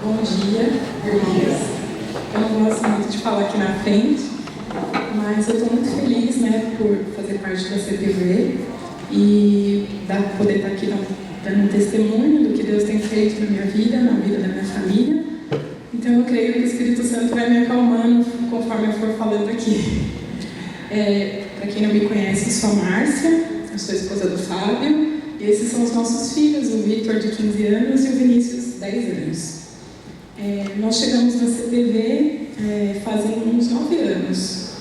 Bom dia, irmãos. Eu não gosto muito de falar aqui na frente, mas eu estou muito feliz, por fazer parte da CTV e poder estar aqui dando um testemunho do que Deus tem feito na minha vida, na vida da minha família. Então eu creio que o Espírito Santo vai me acalmando conforme eu for falando aqui. Para quem não me conhece, eu sou a Márcia, eu sou a esposa do Fábio, e esses são os nossos filhos, o Victor, de 15 anos, e o Vinícius, 10 anos. Nós chegamos na CTV fazem uns 9 anos.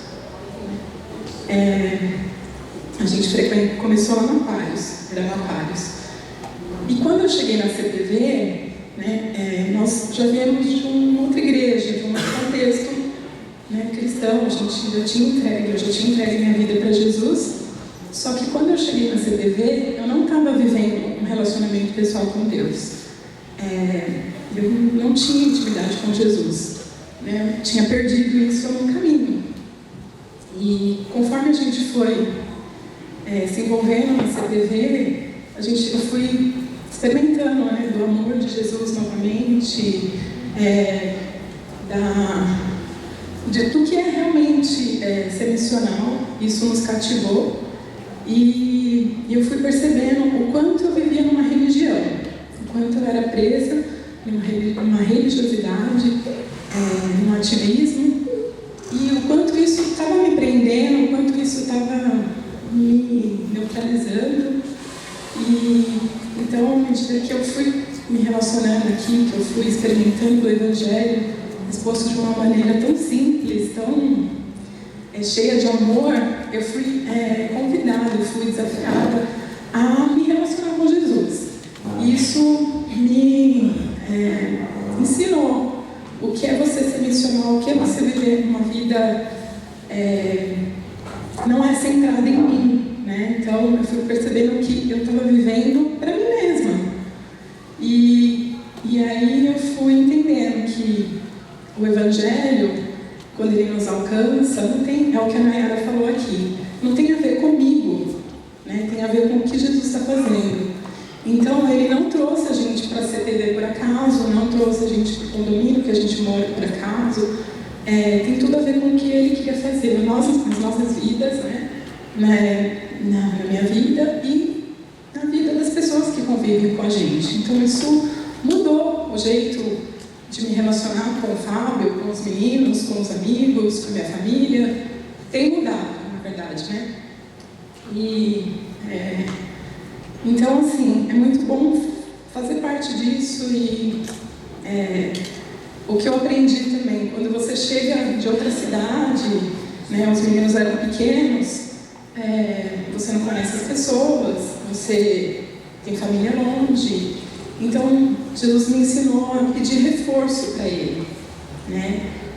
A gente começou lá na Paios, era na Paios. E quando eu cheguei na CTV, nós já viemos de uma outra igreja, de um outro contexto cristão. A gente já tinha entregue minha vida para Jesus. Só que quando eu cheguei na CTV, eu não estava vivendo um relacionamento pessoal com Deus. Eu não tinha intimidade com Jesus. Eu tinha perdido isso no caminho. E conforme a gente foi se envolvendo na CTV, eu fui experimentando do amor de Jesus novamente, do que é realmente ser missional. Isso nos cativou. E eu fui percebendo o quanto eu vivia numa religião, o quanto eu era presa numa religiosidade, num ativismo, e o quanto isso estava me prendendo, o quanto isso estava me neutralizando. E então, à medida que eu fui me relacionando aqui, que eu fui experimentando o Evangelho, exposto de uma maneira tão simples, tão cheia de amor, eu fui convidada, eu fui desafiada a me relacionar com Jesus. Isso me ensinou o que é você ser missional, o que é você viver uma vida não é centrada em mim, Então eu fui percebendo que eu estava vivendo para mim mesma. E aí eu fui entendendo que o Evangelho, quando ele nos alcança, é o que a Nayara falou aqui, não tem a ver comigo, tem a ver com o que Jesus está fazendo. Então, ele não trouxe a gente para a CTV por acaso, não trouxe a gente para o condomínio que a gente mora por acaso. Tem tudo a ver com o que ele queria fazer nas nossas vidas, na minha vida e na vida das pessoas que convivem com a gente. Então, isso mudou o jeito de me relacionar com o Fábio, com os meninos, com os amigos, com a minha família. Tem mudado, na verdade, Então, assim, é muito bom fazer parte disso. E o que eu aprendi também, quando você chega de outra cidade, os meninos eram pequenos, você não conhece as pessoas, você tem família longe. Então, Jesus me ensinou a pedir reforço para ele,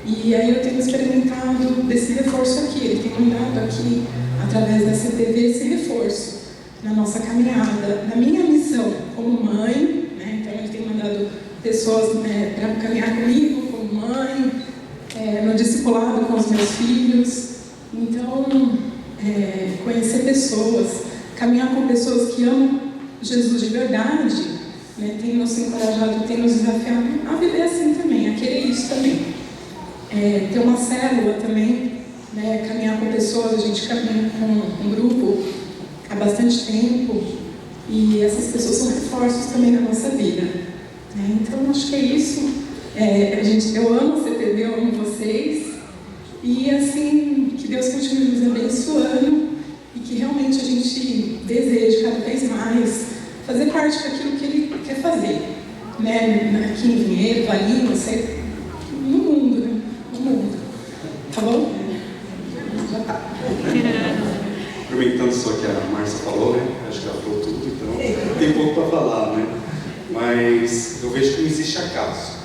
E aí eu tenho experimentado desse reforço aqui. Ele tem mandado aqui, através da CTV, esse reforço na nossa caminhada, na minha missão como mãe, Então ele tem mandado pessoas para caminhar comigo como mãe, no discipulado com os meus filhos. Então, conhecer pessoas, caminhar com pessoas que amam Jesus de verdade, tem nos encorajado, tem nos desafiado a viver assim também, a querer isso também. Ter uma célula também, caminhar com pessoas. A gente caminha com um grupo há bastante tempo e essas pessoas são reforços também na nossa vida. Então, acho que é isso. Eu amo a CTV, eu amo vocês e, assim, que Deus continue nos abençoando e que realmente a gente deseje cada vez mais fazer parte daquilo que Ele quer fazer, aqui em Vinhedo, ali, não sei, no mundo, no mundo. Tá bom? Já tá. Comentando só o que a Márcia falou, acho que ela falou tudo, então tem pouco para falar, Mas eu vejo que não existe acaso,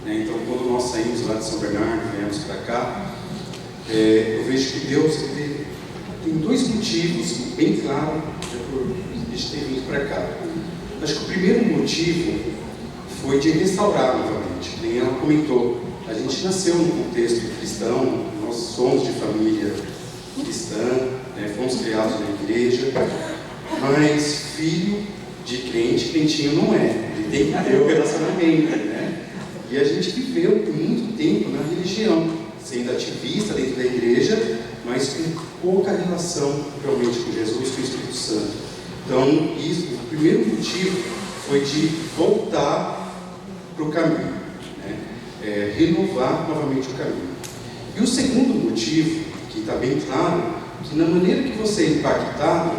Então, quando nós saímos lá de São Bernardo, viemos para cá, eu vejo que Deus tem 2 motivos bem claros por a gente ter vindo para cá. Acho que o primeiro motivo foi de restaurar novamente, nem ela comentou. A gente nasceu num contexto cristão, nós somos de família cristã, fomos criados na igreja, mas filho de crente, crentinho não é. Ele tem que ter o relacionamento, E a gente viveu por muito tempo na religião, sendo ativista dentro da igreja, mas com pouca relação realmente com Jesus, com o Espírito Santo. Então, isso, o primeiro motivo foi de voltar para o caminho, né? Renovar novamente o caminho. E o segundo motivo, que está bem claro, que na maneira que você é impactado,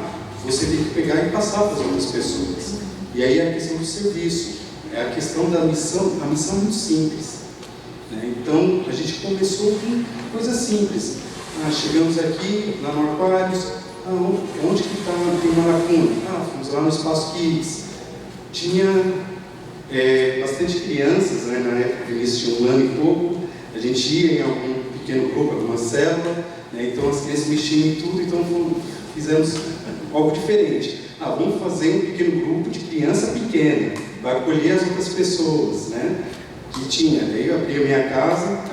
você tem que pegar e passar para as outras pessoas. E aí é a questão do serviço, é a questão da missão. A missão é muito simples, né? Então, a gente começou com coisas simples. Chegamos aqui, lá no Aquários, onde que está tem uma lacuna? Fomos lá no Espaço Kids. Tinha bastante crianças, né? Na época que eles tinham 1 ano e pouco, a gente ia em algum pequeno grupo, alguma célula, né? Então as crianças mexiam em tudo, então fizemos algo diferente. Vamos fazer um pequeno grupo de criança pequena, vai acolher as outras pessoas, né? Que tinha, daí eu abri a minha casa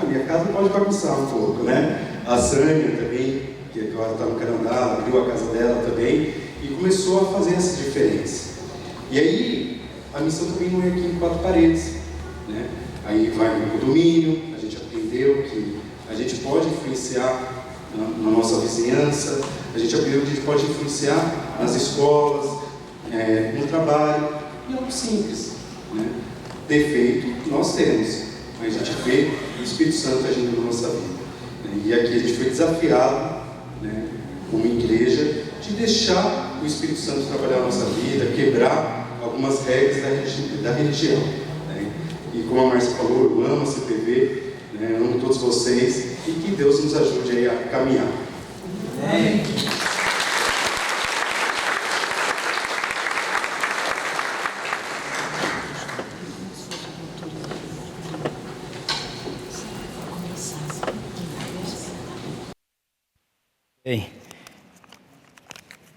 pode bagunçar um pouco, né? A Sânia também, que agora está no Canadá, abriu a casa dela também, e começou a fazer essa diferença. E aí, a missão também não é aqui em 4 paredes, né? Aí vai no condomínio, a gente aprendeu que a gente pode influenciar na nossa vizinhança, a gente aprendeu que a gente pode influenciar nas escolas, no trabalho, e é algo simples, né? Defeito nós temos, mas a gente vê o Espírito Santo agindo na nossa vida. E aqui a gente foi desafiado, né, como igreja, de deixar o Espírito Santo trabalhar na nossa vida, quebrar algumas regras da religião, né? E como a Márcia falou, eu amo a CPV, né, amo todos vocês, e que Deus nos ajude aí a caminhar. Amém. Bem,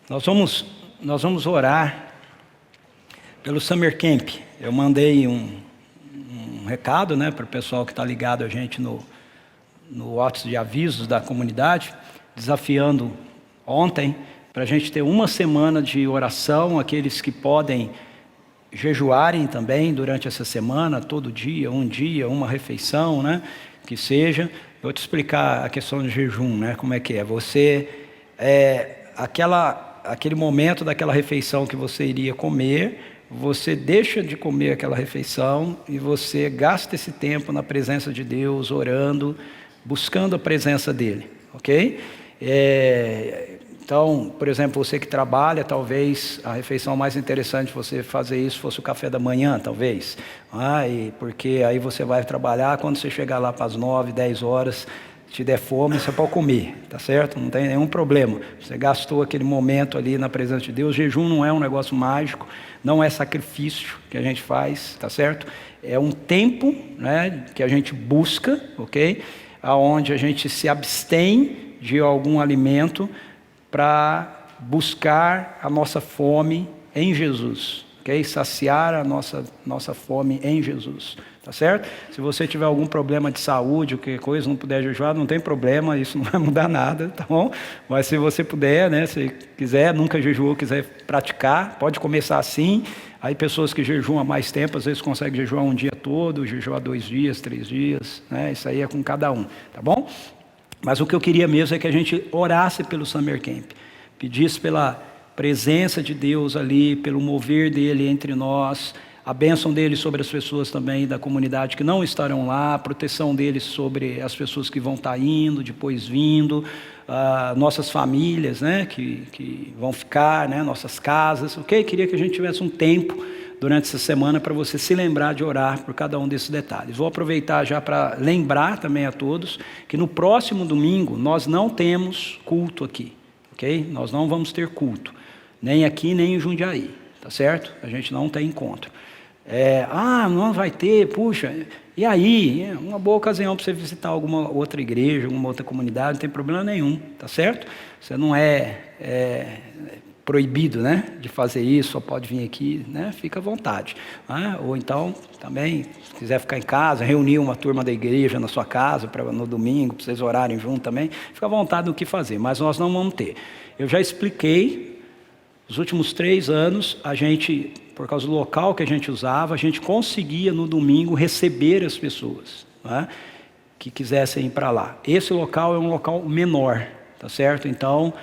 nós vamos orar pelo Summer Camp. Eu mandei um recado, né, para o pessoal que está ligado a gente no WhatsApp de avisos da comunidade, desafiando ontem para a gente ter uma semana de oração, aqueles que podem jejuarem também durante essa semana, todo dia, uma refeição, né, que seja. Vou te explicar a questão de jejum, né? Como é que é. Você, aquele momento daquela refeição que você iria comer, você deixa de comer aquela refeição e você gasta esse tempo na presença de Deus, orando, buscando a presença dEle, ok? Então, por exemplo, você que trabalha, talvez a refeição mais interessante você fazer isso fosse o café da manhã, talvez. Porque aí você vai trabalhar, quando você chegar lá para as 9, 10 horas, te der fome, você pode comer, tá certo? Não tem nenhum problema. Você gastou aquele momento ali na presença de Deus. Jejum não é um negócio mágico, não é sacrifício que a gente faz, tá certo? É um tempo, né, que a gente busca, ok? Aonde a gente se abstém de algum alimento para buscar a nossa fome em Jesus, ok? Saciar a nossa fome em Jesus, tá certo? Se você tiver algum problema de saúde, ou qualquer coisa, não puder jejuar, não tem problema, isso não vai mudar nada, tá bom? Mas se você puder, né, se quiser, nunca jejuou, quiser praticar, pode começar assim. Aí pessoas que jejuam há mais tempo, às vezes conseguem jejuar um dia todo, jejuar 2 dias, 3 dias, né? Isso aí é com cada um, tá bom? Mas o que eu queria mesmo é que a gente orasse pelo Summer Camp, pedisse pela presença de Deus ali, pelo mover dEle entre nós, a bênção dEle sobre as pessoas também da comunidade que não estarão lá, a proteção dEle sobre as pessoas que vão estar indo, depois vindo, nossas famílias, né, que vão ficar, né, nossas casas, ok? Queria que a gente tivesse um tempo durante essa semana para você se lembrar de orar por cada um desses detalhes. Vou aproveitar já para lembrar também a todos que no próximo domingo nós não temos culto aqui, ok? Nós não vamos ter culto, nem aqui nem em Jundiaí, tá certo? A gente não tem encontro. Não vai ter, puxa, e aí? É uma boa ocasião para você visitar alguma outra igreja, alguma outra comunidade, não tem problema nenhum, tá certo? Você não proibido, né, de fazer isso, só pode vir aqui, né, fica à vontade, né? Ou então, também, se quiser ficar em casa, reunir uma turma da igreja na sua casa, no domingo, para vocês orarem junto também, fica à vontade do que fazer, mas nós não vamos ter. Eu já expliquei Os últimos 3 anos, a gente, por causa do local que a gente usava, a gente conseguia no domingo receber as pessoas, né, que quisessem ir para lá. Esse local é um local menor, tá certo? Então,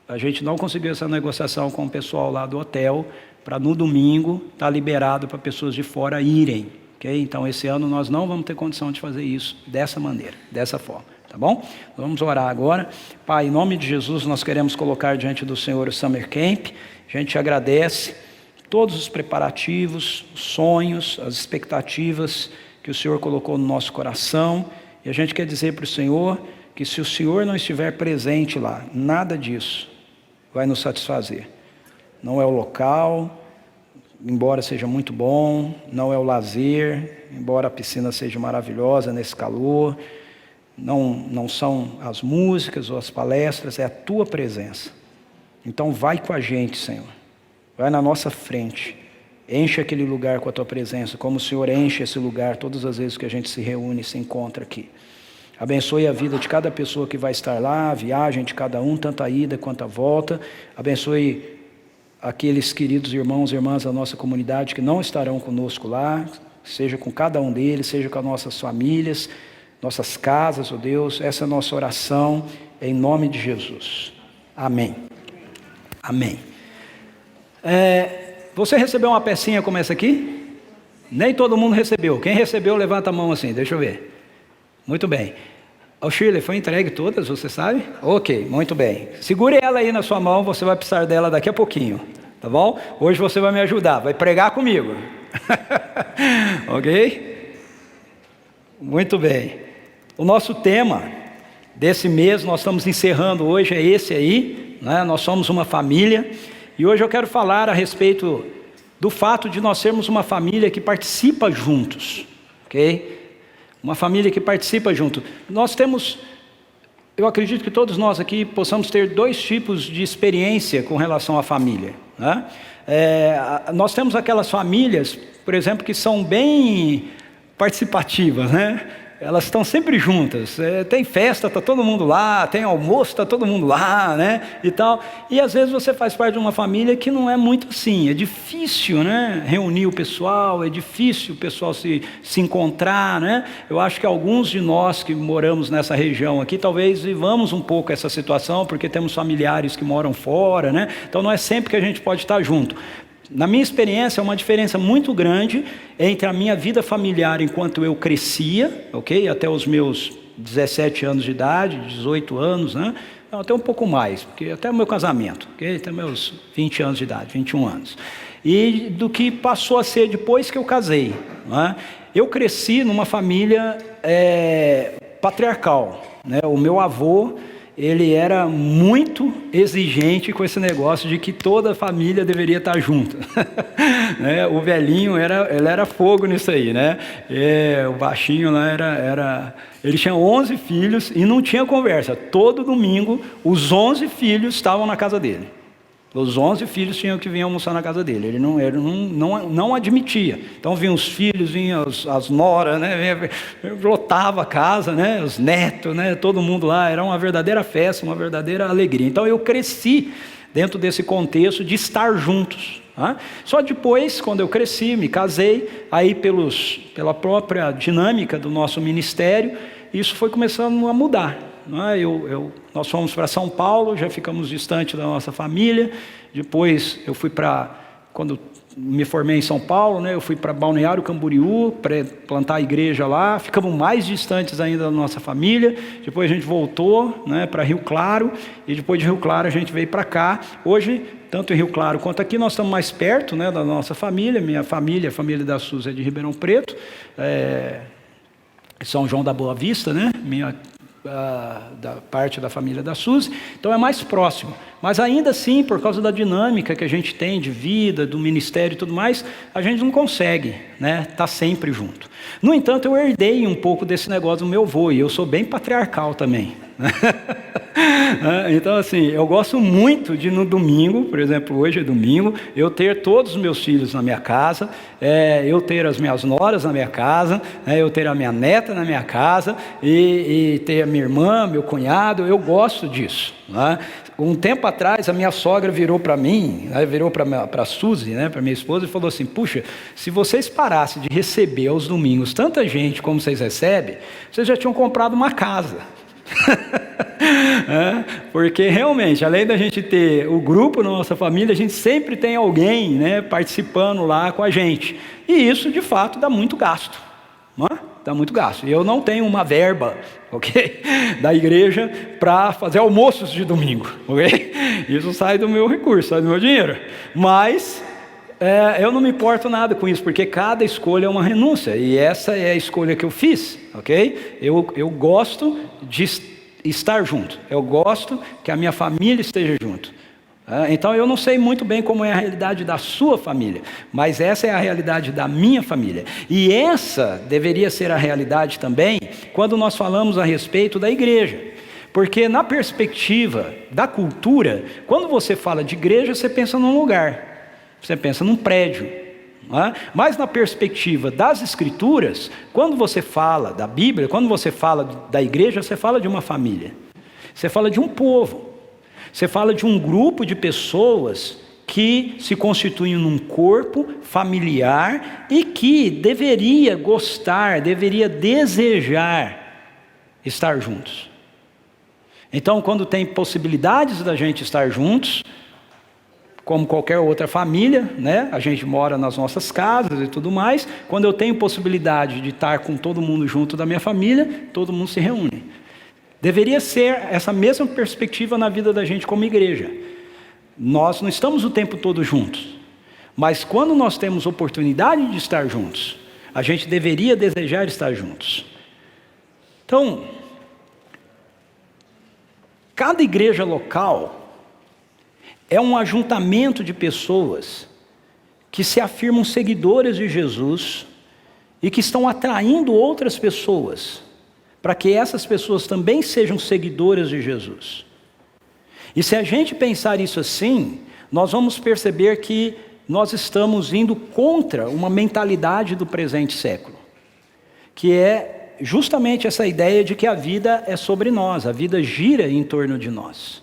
a gente não conseguiu essa negociação com o pessoal lá do hotel, para no domingo estar liberado para pessoas de fora irem, ok? Então, esse ano nós não vamos ter condição de fazer isso dessa maneira, dessa forma, tá bom? Vamos orar agora. Pai, em nome de Jesus, nós queremos colocar diante do Senhor o Summer Camp. A gente agradece todos os preparativos, os sonhos, as expectativas que o Senhor colocou no nosso coração. E a gente quer dizer para o Senhor que se o Senhor não estiver presente lá, nada disso vai nos satisfazer. Não é o local, embora seja muito bom, não é o lazer, embora a piscina seja maravilhosa nesse calor, não são as músicas ou as palestras, é a Tua presença. Então vai com a gente, Senhor, vai na nossa frente, enche aquele lugar com a Tua presença, como o Senhor enche esse lugar todas as vezes que a gente se reúne e se encontra aqui. Abençoe a vida de cada pessoa que vai estar lá, a viagem de cada um, tanto a ida quanto a volta. Abençoe aqueles queridos irmãos e irmãs da nossa comunidade que não estarão conosco lá, seja com cada um deles, seja com as nossas famílias, nossas casas, ó Deus. Essa é a nossa oração, em nome de Jesus. Amém. Amém. Você recebeu uma pecinha como essa aqui? Nem todo mundo recebeu. Quem recebeu, levanta a mão assim, deixa eu ver. Muito bem. O Shirley, foi entregue todas, você sabe? Ok, muito bem. Segure ela aí na sua mão, você vai precisar dela daqui a pouquinho, tá bom? Hoje você vai me ajudar, vai pregar comigo. Ok? Muito bem. O nosso tema desse mês, nós estamos encerrando hoje, é esse aí, né? Nós somos uma família, e hoje eu quero falar a respeito do fato de nós sermos uma família que participa juntos, ok? Uma família que participa junto. Nós temos, eu acredito que todos nós aqui possamos ter 2 tipos de experiência com relação à família, né? Nós temos aquelas famílias, por exemplo, que são bem participativas, né? Elas estão sempre juntas, tem festa, está todo mundo lá, tem almoço, está todo mundo lá, né, e tal, e às vezes você faz parte de uma família que não é muito assim, é difícil, né, reunir o pessoal, é difícil o pessoal se encontrar, né. Eu acho que alguns de nós que moramos nessa região aqui, talvez vivamos um pouco essa situação, porque temos familiares que moram fora, né, então não é sempre que a gente pode estar junto. Na minha experiência, é uma diferença muito grande entre a minha vida familiar enquanto eu crescia, ok? Até os meus 17 anos de idade, 18 anos, né? Não, até um pouco mais, porque até o meu casamento, ok? Até meus 20 anos de idade, 21 anos. E do que passou a ser depois que eu casei, né? Eu cresci numa família patriarcal, né? O meu avô, ele era muito exigente com esse negócio de que toda a família deveria estar junta. Né? O velhinho, ele era fogo nisso aí, né? O baixinho lá ele tinha 11 filhos e não tinha conversa. Todo domingo, os 11 filhos estavam na casa dele. Os 11 filhos tinham que vir almoçar na casa dele. Ele não admitia. Então vinham os filhos, vinham as noras, né? Lotava a casa, né? Os netos, né? Todo mundo lá. Era uma verdadeira festa, uma verdadeira alegria. Então eu cresci dentro desse contexto de estar juntos. Tá? Só depois, quando eu cresci, me casei, aí pela própria dinâmica do nosso ministério, isso foi começando a mudar. Nós fomos para São Paulo, já ficamos distante da nossa família. Depois eu fui quando me formei em São Paulo, né, eu fui para Balneário Camboriú, para plantar a igreja lá. Ficamos mais distantes ainda da nossa família. Depois a gente voltou, né, para Rio Claro, e depois de Rio Claro a gente veio para cá. Hoje, tanto em Rio Claro quanto aqui, nós estamos mais perto, né, da nossa família. Minha família, a família da Suzy é de Ribeirão Preto, São João da Boa Vista, né, da parte da família da Suzy, então é mais próximo, mas ainda assim, por causa da dinâmica que a gente tem de vida, do ministério e tudo mais, a gente não consegue, né, estar sempre junto. No entanto, eu herdei um pouco desse negócio do meu avô, e eu sou bem patriarcal também. Então assim, eu gosto muito de no domingo, por exemplo, hoje é domingo, eu ter todos os meus filhos na minha casa, eu ter as minhas noras na minha casa, eu ter a minha neta na minha casa, e ter a minha irmã, meu cunhado. Eu gosto disso, né? um tempo atrás, a minha sogra virou para mim, virou para a Suzy, né, para minha esposa, e falou assim: puxa, se vocês parassem de receber aos domingos tanta gente como vocês recebem, vocês já tinham comprado uma casa. Porque realmente, além da gente ter o grupo na nossa família, a gente sempre tem alguém, né, participando lá com a gente. E isso, de fato, dá muito gasto. Não é? Dá muito gasto. Eu não tenho uma verba, ok, da igreja para fazer almoços de domingo, ok? Isso sai do meu recurso, sai do meu dinheiro. Mas eu não me importo nada com isso, porque cada escolha é uma renúncia, e essa é a escolha que eu fiz, ok? Eu gosto de estar junto, eu gosto que a minha família esteja junto. Então eu não sei muito bem como é a realidade da sua família, mas essa é a realidade da minha família, e essa deveria ser a realidade também quando nós falamos a respeito da igreja, porque na perspectiva da cultura, quando você fala de igreja, você pensa num lugar, você pensa num prédio, mas na perspectiva das escrituras, quando você fala da Bíblia, quando você fala da igreja, você fala de uma família, você fala de um povo, você fala de um grupo de pessoas que se constituem num corpo familiar e que deveria gostar, deveria desejar estar juntos. Então, quando tem possibilidades da gente estar juntos, como qualquer outra família, né? A gente mora nas nossas casas e tudo mais. Quando eu tenho possibilidade de estar com todo mundo junto da minha família, todo mundo se reúne. Deveria ser essa mesma perspectiva na vida da gente como igreja. Nós não estamos o tempo todo juntos, mas quando nós temos oportunidade de estar juntos, a gente deveria desejar estar juntos. Então, cada igreja local é um ajuntamento de pessoas que se afirmam seguidoras de Jesus e que estão atraindo outras pessoas para que essas pessoas também sejam seguidoras de Jesus. E se a gente pensar isso assim, nós vamos perceber que nós estamos indo contra uma mentalidade do presente século, que é justamente essa ideia de que a vida é sobre nós, a vida gira em torno de nós.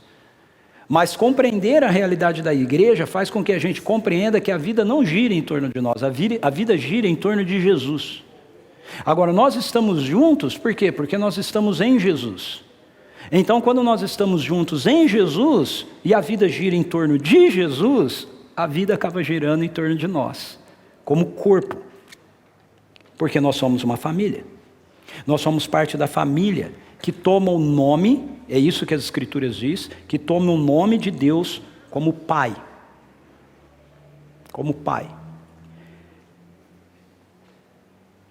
Mas compreender a realidade da igreja faz com que a gente compreenda que a vida não gira em torno de nós, a vida gira em torno de Jesus. Agora, nós estamos juntos, por quê? Porque nós estamos em Jesus. Então, quando nós estamos juntos em Jesus, e a vida gira em torno de Jesus, a vida acaba girando em torno de nós, como corpo. Porque nós somos uma família. Nós somos parte da família que toma o nome, é isso que as Escrituras diz, que toma o nome de Deus como Pai. Como Pai.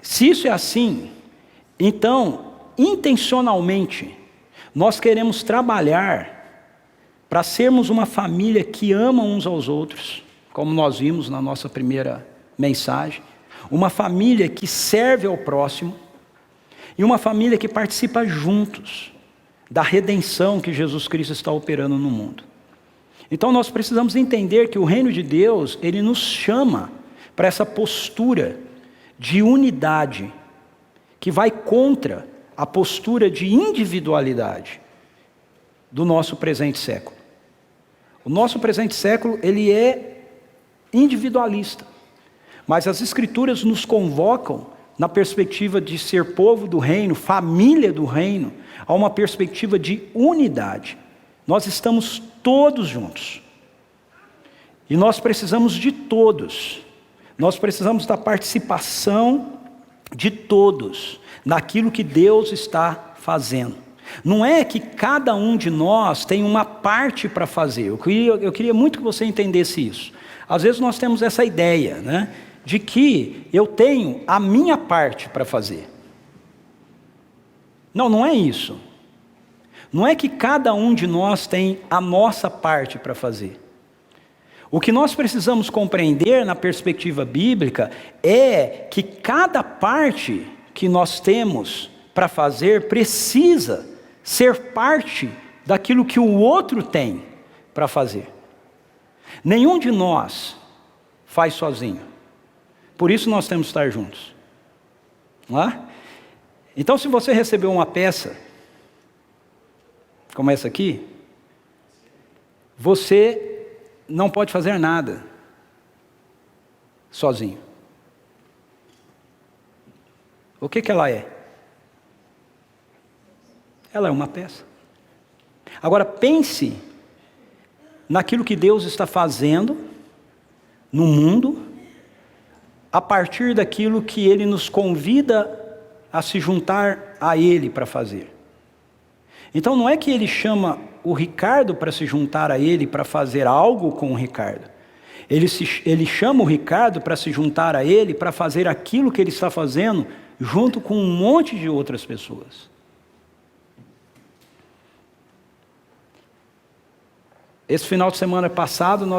Se isso é assim, então, intencionalmente, nós queremos trabalhar para sermos uma família que ama uns aos outros, como nós vimos na nossa primeira mensagem, uma família que serve ao próximo, e uma família que participa juntos da redenção que Jesus Cristo está operando no mundo. Então nós precisamos entender que o reino de Deus, ele nos chama para essa postura de unidade, que vai contra a postura de individualidade do nosso presente século. O nosso presente século, ele é individualista, mas as Escrituras nos convocam, na perspectiva de ser povo do reino, família do reino, a uma perspectiva de unidade. Nós estamos todos juntos, e nós precisamos de todos. Nós precisamos da participação de todos naquilo que Deus está fazendo. Não é que cada um de nós tem uma parte para fazer. Eu queria muito que você entendesse isso. Às vezes nós temos essa ideia, né, de que eu tenho a minha parte para fazer. Não, não é isso. Não é que cada um de nós tem a nossa parte para fazer. O que nós precisamos compreender na perspectiva bíblica é que cada parte que nós temos para fazer precisa ser parte daquilo que o outro tem para fazer. Nenhum de nós faz sozinho. Por isso nós temos que estar juntos. Não é? Então, se você recebeu uma peça como essa aqui, você não pode fazer nada sozinho. O que ela é? Ela é uma peça. Agora pense naquilo que Deus está fazendo no mundo, a partir daquilo que Ele nos convida a se juntar a Ele para fazer. Então não é que Ele chama o Ricardo para se juntar a Ele para fazer algo com o Ricardo. Ele chama o Ricardo para se juntar a Ele para fazer aquilo que Ele está fazendo junto com um monte de outras pessoas. Esse final de semana passado,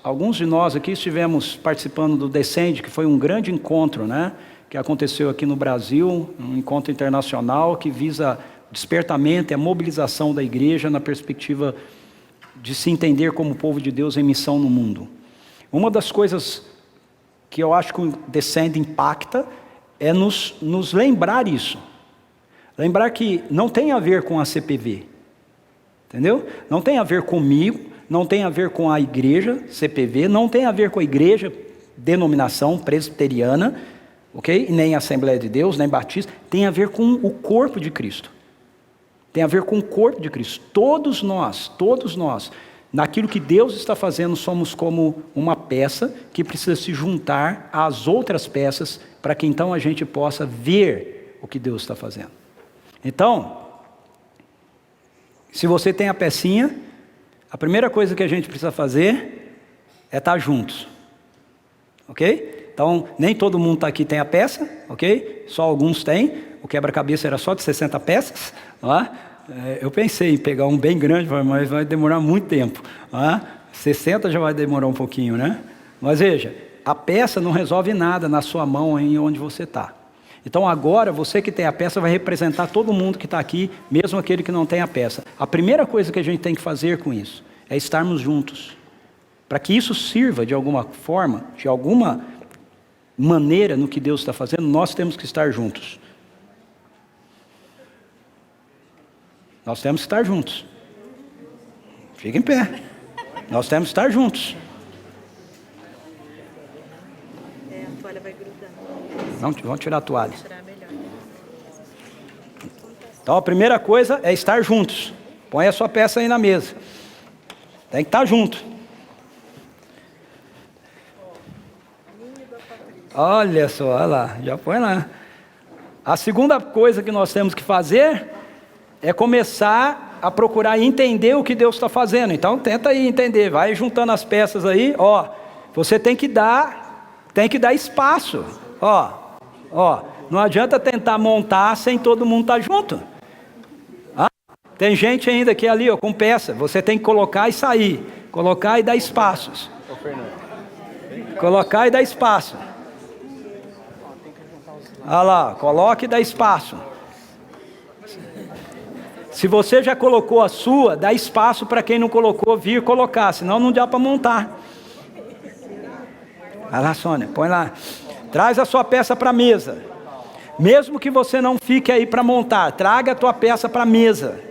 alguns de nós aqui estivemos participando do Descende, que foi um grande encontro, né? Que aconteceu aqui no Brasil, um encontro internacional que visa despertamento e a mobilização da igreja na perspectiva de se entender como povo de Deus em missão no mundo. Uma das coisas que eu acho que o Descende impacta é nos lembrar isso. Lembrar que não tem a ver com a CPV, entendeu? Não tem a ver comigo, não tem a ver com a igreja, CPV, não tem a ver com a igreja, denominação presbiteriana, ok? Nem Assembleia de Deus, nem Batista, tem a ver com o corpo de Cristo. Tem a ver com o corpo de Cristo. Todos nós, naquilo que Deus está fazendo, somos como uma peça que precisa se juntar às outras peças, para que então a gente possa ver o que Deus está fazendo. Então, se você tem a pecinha, a primeira coisa que a gente precisa fazer é estar juntos, ok? Então, nem todo mundo está aqui tem a peça, ok? Só alguns têm, o quebra-cabeça era só de 60 peças, não é? Eu pensei em pegar um bem grande, mas vai demorar muito tempo, não é? 60 já vai demorar um pouquinho, né? Mas veja, a peça não resolve nada na sua mão em onde você está. Então agora, você que tem a peça vai representar todo mundo que está aqui, mesmo aquele que não tem a peça. A primeira coisa que a gente tem que fazer com isso é estarmos juntos. Para que isso sirva de alguma forma, de alguma maneira no que Deus está fazendo, nós temos que estar juntos. Nós temos que estar juntos. Fica em pé. Nós temos que estar juntos. A toalha vai grudando. Vamos tirar a toalha. Então a primeira coisa é estar juntos. Põe a sua peça aí na mesa. Tem que estar junto. Olha só, olha lá, já põe lá. A segunda coisa que nós temos que fazer é começar a procurar entender o que Deus está fazendo. Então tenta aí entender, vai juntando as peças aí, ó. Você tem que dar espaço, ó. Não adianta tentar montar sem todo mundo estar junto. Tem gente ainda que ali, ó, com peça, você tem que colocar e sair, colocar e dar espaços. Colocar e dar espaço. Olha lá, coloque e dá espaço. Se você já colocou a sua, dá espaço para quem não colocou vir colocar, senão não dá para montar. Vai lá, Sônia, põe lá. Traz a sua peça para a mesa. Mesmo que você não fique aí para montar, traga a tua peça para a mesa.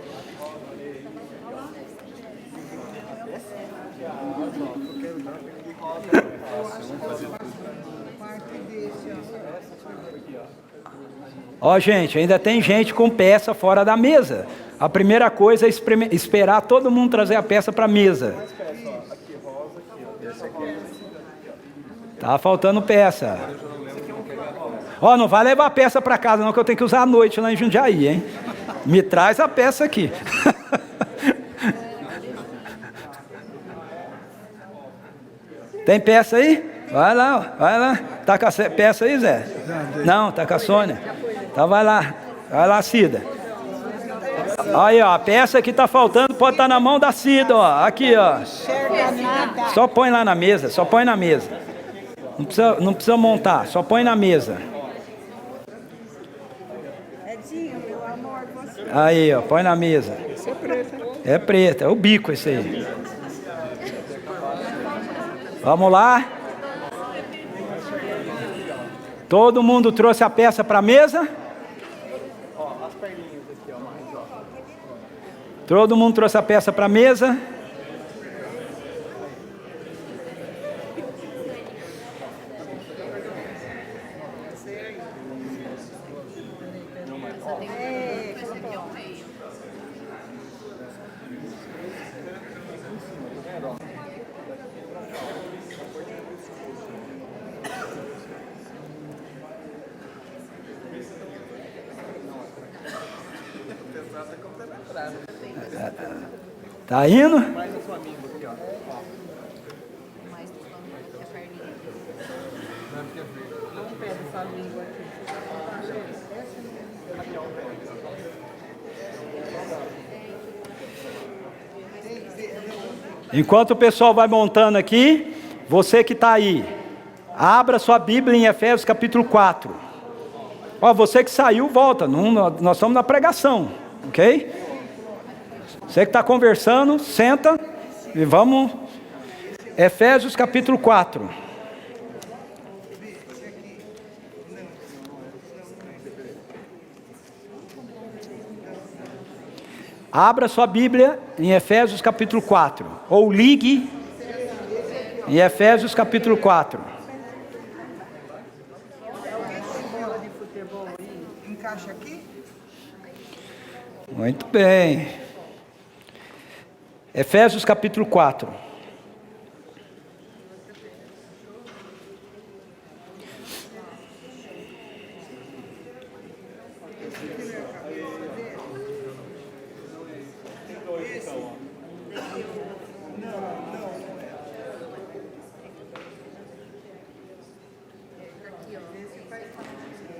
Ó, gente, ainda tem gente com peça fora da mesa. A primeira coisa é esperar todo mundo trazer a peça para a mesa. Tá faltando peça. Ó, não vai levar a peça para casa não, que eu tenho que usar à noite lá em Jundiaí, hein? Me traz a peça aqui. Tem peça aí? Vai lá, vai lá. Tá com a peça aí, Zé? Não, tá com a Sônia. Então vai lá, Cida. Aí, ó, a peça que tá faltando pode estar na mão da Cida, ó. Aqui, ó. Só põe lá na mesa, só põe na mesa. Não precisa montar, só põe na mesa. Aí, ó, põe na mesa. É preta, é o bico esse aí. Vamos lá. Todo mundo trouxe a peça para a mesa? Todo mundo trouxe a peça para a mesa? Tá indo? Mais do Flamengo aqui, a perninha. Não pega essa língua aqui. Aqui, ó, o pé. Enquanto o pessoal vai montando aqui, você que está aí, abra sua Bíblia em Efésios capítulo 4. Ó, você que saiu, volta. Nós estamos na pregação, ok? Você que está conversando, senta e vamos. Efésios capítulo 4. Abra sua Bíblia em Efésios capítulo 4. Ou ligue em Efésios capítulo 4. Bola de futebol aí, encaixa aqui? Muito bem. Efésios capítulo 4.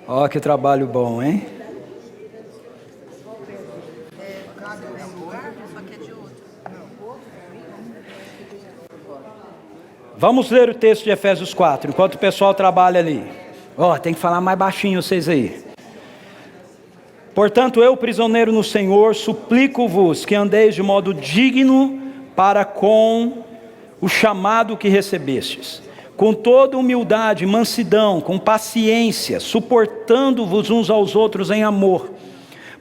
Ó, que trabalho bom, hein? Vamos ler o texto de Efésios 4, enquanto o pessoal trabalha ali. Ó, tem que falar mais baixinho vocês aí. Portanto, eu, prisioneiro no Senhor, suplico-vos que andeis de modo digno para com o chamado que recebestes, com toda humildade, mansidão, com paciência, suportando-vos uns aos outros em amor,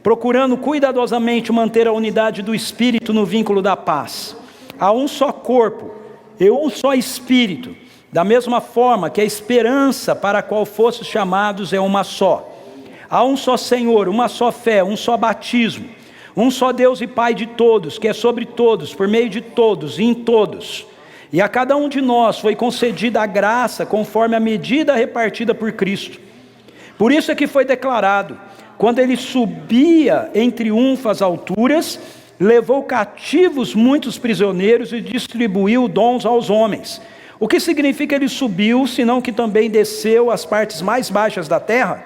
procurando cuidadosamente manter a unidade do Espírito no vínculo da paz. Há um só corpo e um só Espírito, da mesma forma que a esperança para a qual fostes chamados é uma só. Há um só Senhor, uma só fé, um só batismo, um só Deus e Pai de todos, que é sobre todos, por meio de todos e em todos. E a cada um de nós foi concedida a graça conforme a medida repartida por Cristo. Por isso é que foi declarado: quando ele subia em triunfo às alturas, levou cativos muitos prisioneiros e distribuiu dons aos homens. O que significa ele subiu, senão que também desceu às partes mais baixas da terra?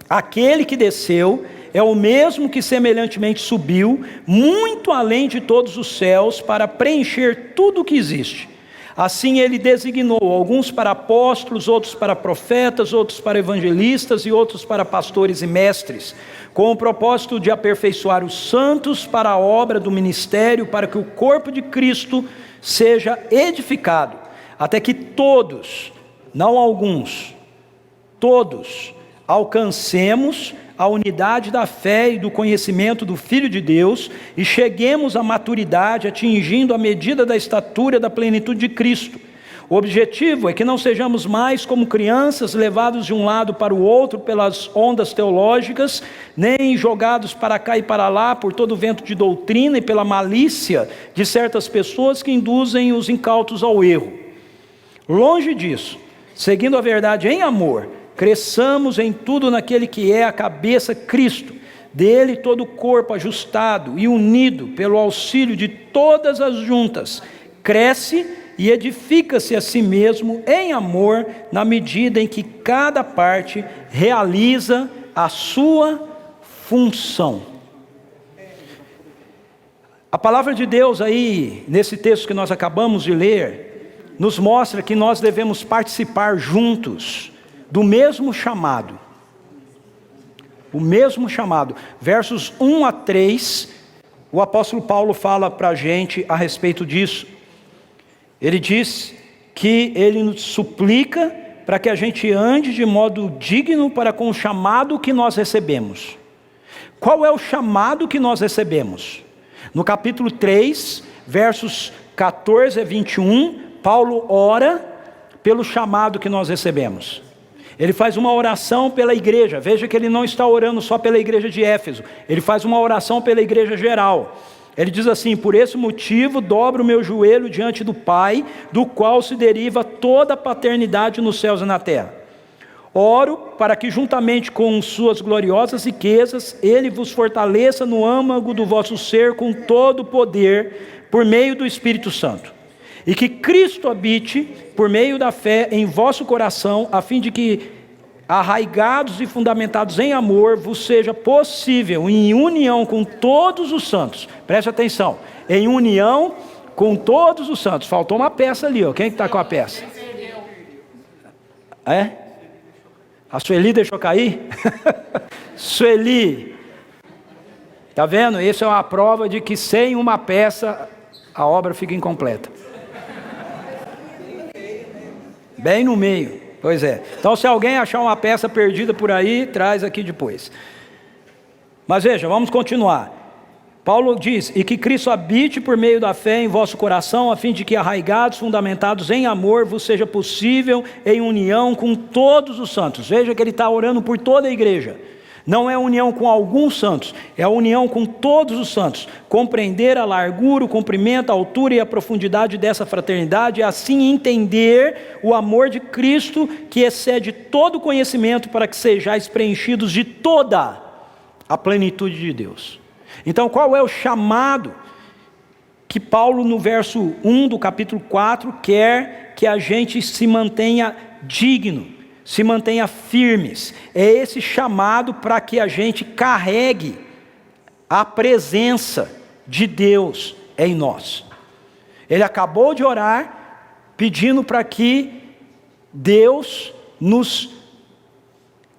Aquele que desceu é o mesmo que semelhantemente subiu muito além de todos os céus para preencher tudo o que existe. Assim ele designou alguns para apóstolos, outros para profetas, outros para evangelistas e outros para pastores e mestres, com o propósito de aperfeiçoar os santos para a obra do ministério, para que o corpo de Cristo seja edificado, até que todos, não alguns, todos alcancemos a unidade da fé e do conhecimento do Filho de Deus e cheguemos à maturidade, atingindo a medida da estatura da plenitude de Cristo. O objetivo é que não sejamos mais como crianças levados de um lado para o outro pelas ondas teológicas, nem jogados para cá e para lá por todo o vento de doutrina e pela malícia de certas pessoas que induzem os incautos ao erro. Longe disso, seguindo a verdade em amor, cresçamos em tudo naquele que é a cabeça, Cristo. Dele todo o corpo ajustado e unido pelo auxílio de todas as juntas, cresce e edifica-se a si mesmo em amor, na medida em que cada parte realiza a sua função. A palavra de Deus aí, nesse texto que nós acabamos de ler, nos mostra que nós devemos participar juntos do mesmo chamado. O mesmo chamado. Versos 1 a 3, o apóstolo Paulo fala para a gente a respeito disso. Ele diz que ele nos suplica para que a gente ande de modo digno para com o chamado que nós recebemos. Qual é o chamado que nós recebemos? No capítulo 3, versos 14 a 21, Paulo ora pelo chamado que nós recebemos. Ele faz uma oração pela igreja. Veja que ele não está orando só pela igreja de Éfeso. Ele faz uma oração pela igreja geral. Ele diz assim: por esse motivo dobro o meu joelho diante do Pai, do qual se deriva toda a paternidade nos céus e na terra. Oro para que juntamente com suas gloriosas riquezas, Ele vos fortaleça no âmago do vosso ser com todo o poder, por meio do Espírito Santo. E que Cristo habite, por meio da fé, em vosso coração, a fim de que, arraigados e fundamentados em amor, vos seja possível, em união com todos os santos, preste atenção, em união com todos os santos. Faltou uma peça ali, ó. Quem está com a peça? É? A Sueli deixou cair? Sueli, está vendo? Isso é uma prova de que sem uma peça a obra fica incompleta. Bem no meio, pois é. Então, se alguém achar uma peça perdida por aí, traz aqui depois. Mas veja, vamos continuar. Paulo diz: e que Cristo habite por meio da fé em vosso coração, a fim de que, arraigados, fundamentados em amor, vos seja possível em união com todos os santos. Veja que ele está orando por toda a igreja. Não é união com alguns santos, é a união com todos os santos. Compreender a largura, o comprimento, a altura e a profundidade dessa fraternidade, e assim entender o amor de Cristo, que excede todo conhecimento, para que sejais preenchidos de toda a plenitude de Deus. Então, qual é o chamado que Paulo, no verso 1 do capítulo 4, quer que a gente se mantenha digno, se mantenha firmes? É esse chamado para que a gente carregue a presença de Deus em nós. Ele acabou de orar, pedindo para que Deus nos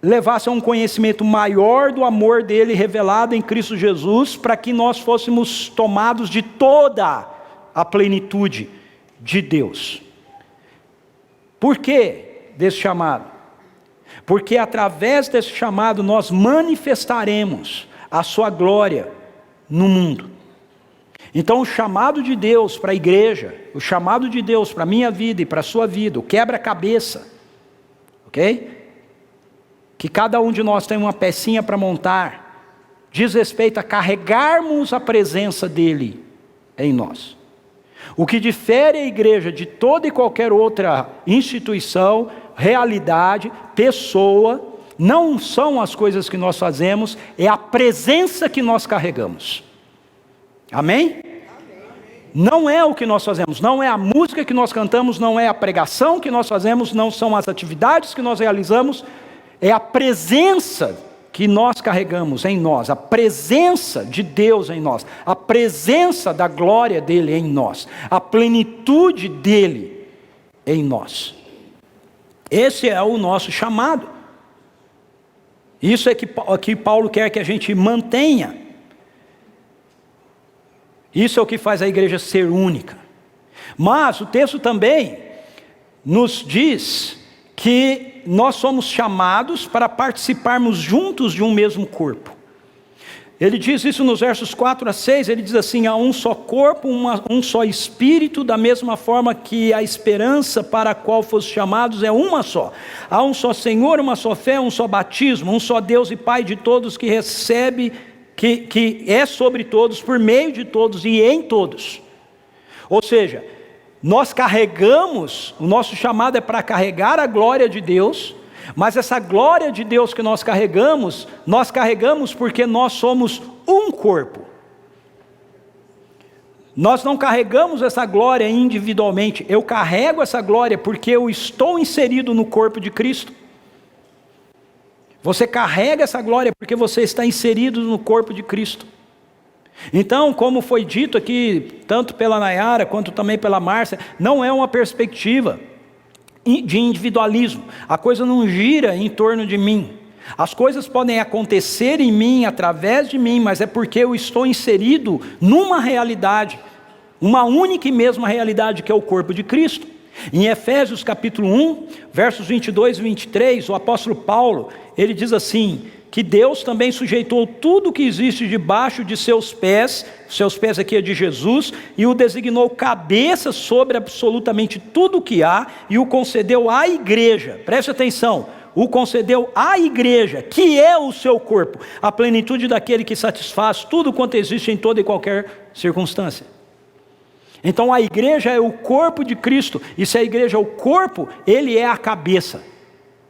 levasse a um conhecimento maior do amor dele revelado em Cristo Jesus, para que nós fôssemos tomados de toda a plenitude de Deus. Por que desse chamado? Porque através desse chamado nós manifestaremos a sua glória no mundo. Então, o chamado de Deus para a igreja, o chamado de Deus para a minha vida e para a sua vida, o quebra-cabeça, ok? Que cada um de nós tem uma pecinha para montar, diz respeito a carregarmos a presença dele em nós. O que difere a igreja de toda e qualquer outra instituição, realidade, pessoa, não são as coisas que nós fazemos, é a presença que nós carregamos. Amém? Não é o que nós fazemos, não é a música que nós cantamos, não é a pregação que nós fazemos, não são as atividades que nós realizamos, é a presença que nós carregamos em nós, a presença de Deus em nós, a presença da glória dele em nós, a plenitude dele em nós. Esse é o nosso chamado. Isso é que Paulo quer que a gente mantenha. Isso é o que faz a igreja ser única. Mas o texto também nos diz que nós somos chamados para participarmos juntos de um mesmo corpo. Ele diz isso nos versos 4 a 6, ele diz assim: há um só corpo, um só espírito, da mesma forma que a esperança para a qual foste chamados é uma só. Há um só Senhor, uma só fé, um só batismo, um só Deus e Pai de todos, que recebe, que é sobre todos, por meio de todos e em todos. Ou seja, nós carregamos, o nosso chamado é para carregar a glória de Deus, mas essa glória de Deus que nós carregamos porque nós somos um corpo. Nós não carregamos essa glória individualmente, eu carrego essa glória porque eu estou inserido no corpo de Cristo. Você carrega essa glória porque você está inserido no corpo de Cristo. Então, como foi dito aqui, tanto pela Nayara quanto também pela Márcia, não é uma perspectiva de individualismo. A coisa não gira em torno de mim. As coisas podem acontecer em mim, através de mim, mas é porque eu estou inserido numa realidade, uma única e mesma realidade, que é o corpo de Cristo. Em Efésios capítulo 1, versos 22 e 23, o apóstolo Paulo, ele diz assim: que Deus também sujeitou tudo que existe debaixo de seus pés aqui é de Jesus, e o designou cabeça sobre absolutamente tudo o que há, e o concedeu à igreja. Preste atenção, o concedeu à igreja, que é o seu corpo, a plenitude daquele que satisfaz tudo quanto existe em toda e qualquer circunstância. Então a igreja é o corpo de Cristo, e se a igreja é o corpo, ele é a cabeça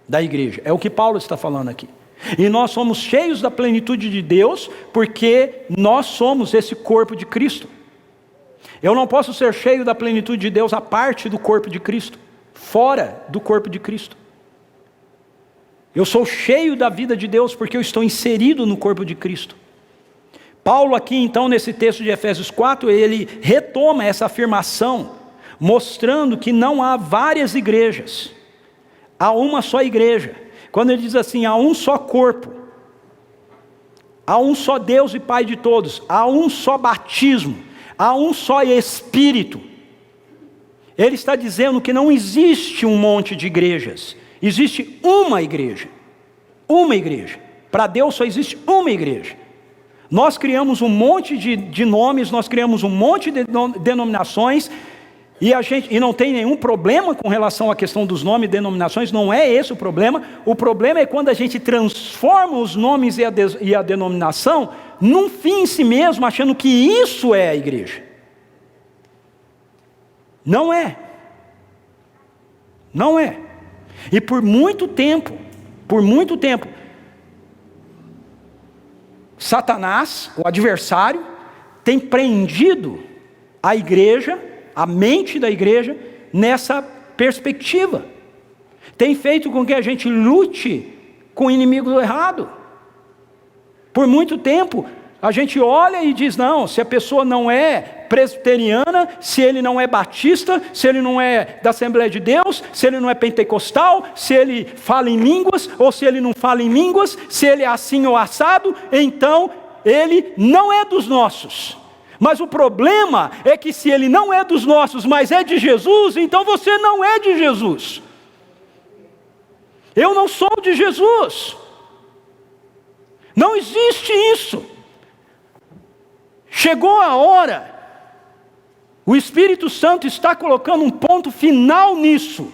da igreja, é o que Paulo está falando aqui. E nós somos cheios da plenitude de Deus, porque nós somos esse corpo de Cristo. Eu não posso ser cheio da plenitude de Deus a parte do corpo de Cristo, fora do corpo de Cristo. Eu sou cheio da vida de Deus porque eu estou inserido no corpo de Cristo. Paulo aqui então nesse texto de Efésios 4, ele retoma essa afirmação, mostrando que não há várias igrejas, há uma só igreja. Quando ele diz assim, há um só corpo, há um só Deus e Pai de todos, há um só batismo, há um só Espírito. Ele está dizendo que não existe um monte de igrejas, existe uma igreja. Uma igreja. Para Deus só existe uma igreja. Nós criamos um monte de nomes, nós criamos um monte de denominações, e não tem nenhum problema com relação à questão dos nomes e denominações, não é esse o problema. O problema é quando a gente transforma os nomes e a denominação num fim em si mesmo, achando que isso é a igreja. Não é. Não é. E por muito tempo, Satanás, o adversário, tem prendido a igreja, a mente da igreja, nessa perspectiva. Tem feito com que a gente lute com o inimigo do errado. Por muito tempo, a gente olha e diz, não, se a pessoa não é presbiteriana, se ele não é batista, se ele não é da Assembleia de Deus, se ele não é pentecostal, se ele fala em línguas, ou se ele não fala em línguas, se ele é assim ou assado, então ele não é dos nossos. Mas o problema é que se ele não é dos nossos, mas é de Jesus, então você não é de Jesus. Eu não sou de Jesus. Não existe isso. Chegou a hora, o Espírito Santo está colocando um ponto final nisso.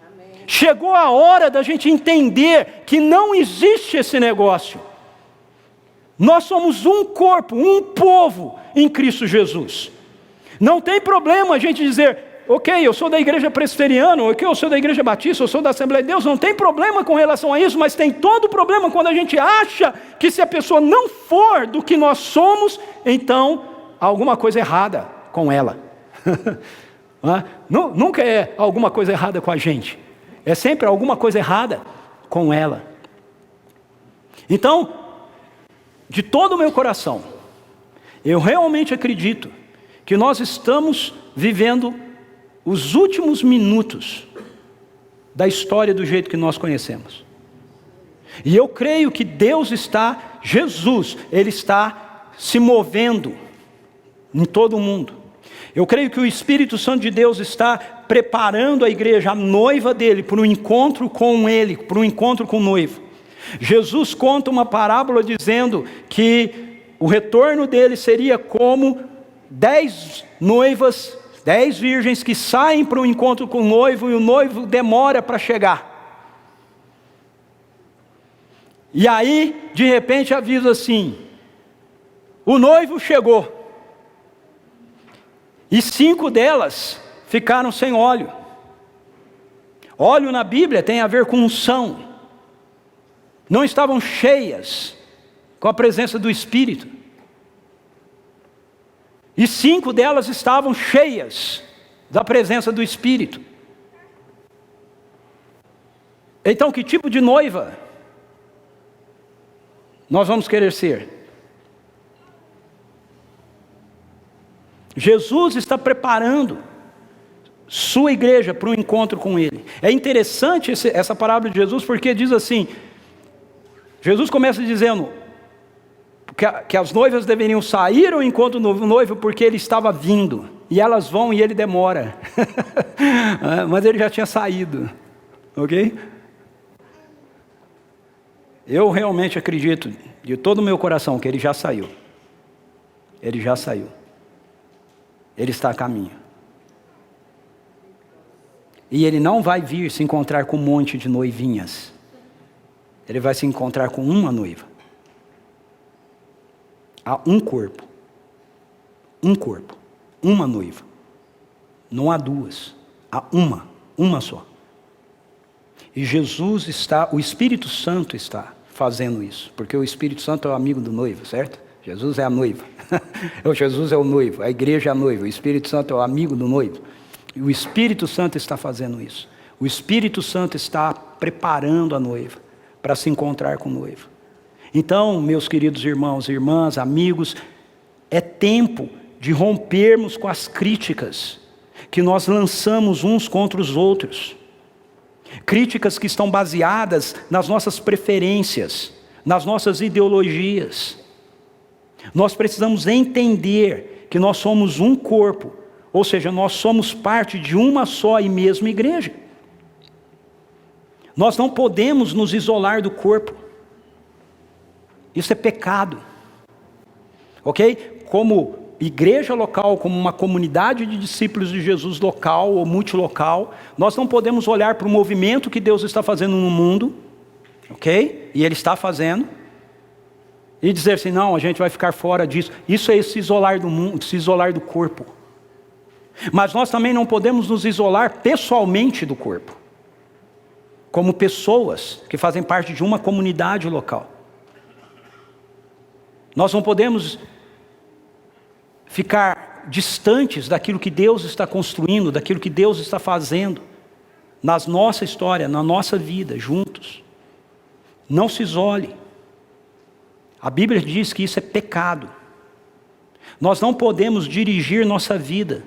Amém. Chegou a hora da gente entender que não existe esse negócio. Nós somos um corpo, um povo em Cristo Jesus. Não tem problema a gente dizer, ok, eu sou da igreja presbiteriana, ok, eu sou da igreja batista, eu sou da Assembleia de Deus, não tem problema com relação a isso, mas tem todo problema quando a gente acha que se a pessoa não for do que nós somos, então há alguma coisa errada com ela. Nunca é alguma coisa errada com a gente, é sempre alguma coisa errada com ela. Então, de todo o meu coração, eu realmente acredito que nós estamos vivendo os últimos minutos da história do jeito que nós conhecemos. E eu creio que Jesus, Ele está se movendo em todo o mundo. Eu creio que o Espírito Santo de Deus está preparando a igreja, a noiva dele, para um encontro com Ele, para um encontro com o noivo. Jesus conta uma parábola dizendo que o retorno dele seria como 10 noivas, 10 virgens que saem para o encontro com o noivo e o noivo demora para chegar. E aí, de repente, avisa assim: o noivo chegou. E 5 delas ficaram sem óleo. Óleo na Bíblia tem a ver com unção. Não estavam cheias com a presença do Espírito. E 5 delas estavam cheias da presença do Espírito. Então, que tipo de noiva nós vamos querer ser? Jesus está preparando sua igreja para um encontro com Ele. É interessante essa parábola de Jesus, porque diz assim, Jesus começa dizendo que as noivas deveriam sair ao encontro do noivo porque ele estava vindo. E elas vão e ele demora. Mas ele já tinha saído. Ok? Eu realmente acredito, de todo o meu coração, que ele já saiu. Ele já saiu. Ele está a caminho. E ele não vai vir se encontrar com um monte de noivinhas. ele vai se encontrar com uma noiva. Há um corpo, uma noiva. Não há duas, há uma só. E Jesus está, o Espírito Santo está fazendo isso, porque o Espírito Santo é o amigo do noivo, certo? Jesus é a noiva. Jesus é o noivo, a igreja é a noiva, o Espírito Santo é o amigo do noivo. E o Espírito Santo está fazendo isso. O Espírito Santo está preparando a noiva para se encontrar com o noivo. Então, meus queridos irmãos e irmãs, amigos, é tempo de rompermos com as críticas que nós lançamos uns contra os outros. Críticas que estão baseadas nas nossas preferências, nas nossas ideologias. Nós precisamos entender que nós somos um corpo, ou seja, nós somos parte de uma só e mesma igreja. Nós não podemos nos isolar do corpo. Isso é pecado. Ok? Como igreja local, como uma comunidade de discípulos de Jesus local ou multilocal, nós não podemos olhar para o movimento que Deus está fazendo no mundo, ok? E Ele está fazendo, e dizer assim, não, a gente vai ficar fora disso. Isso é se isolar do mundo, se isolar do corpo. Mas nós também não podemos nos isolar pessoalmente do corpo, como pessoas que fazem parte de uma comunidade local. Nós não podemos ficar distantes daquilo que Deus está construindo, daquilo que Deus está fazendo na nossa história, na nossa vida, juntos. Não se isole. A Bíblia diz que isso é pecado. Nós não podemos dirigir nossa vida